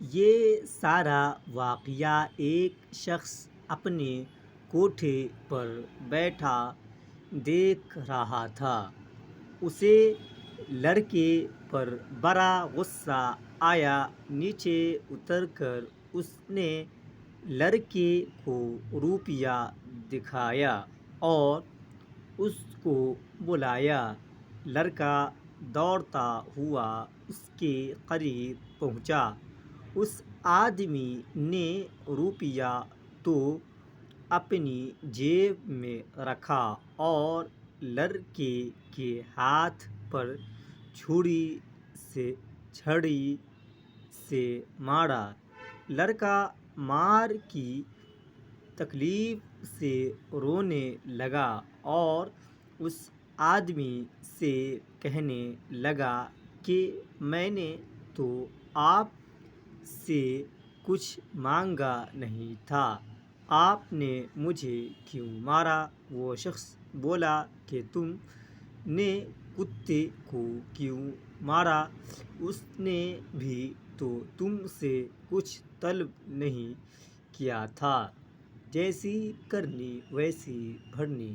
یہ سارا واقعہ ایک شخص اپنے کوٹھے پر بیٹھا دیکھ رہا تھا۔ اسے لڑکے پر بڑا غصہ آیا۔ نیچے اتر کر اس نے لڑکے کو روپیہ دکھایا اور اس کو بلایا۔ لڑکا دوڑتا ہوا اس کے قریب پہنچا۔ اس آدمی نے روپیہ تو اپنی جیب میں رکھا اور لڑکے کے ہاتھ پر چھڑی سے مارا۔ لڑکا مار کی تکلیف سے رونے لگا اور اس آدمی سے کہنے لگا کہ میں نے تو آپ سے کچھ مانگا نہیں تھا، آپ نے مجھے کیوں مارا؟ وہ شخص بولا کہ تم نے کتے کو کیوں مارا؟ اس نے بھی تو تم سے کچھ طلب نہیں کیا تھا، جیسی کرنی ویسی بھرنی۔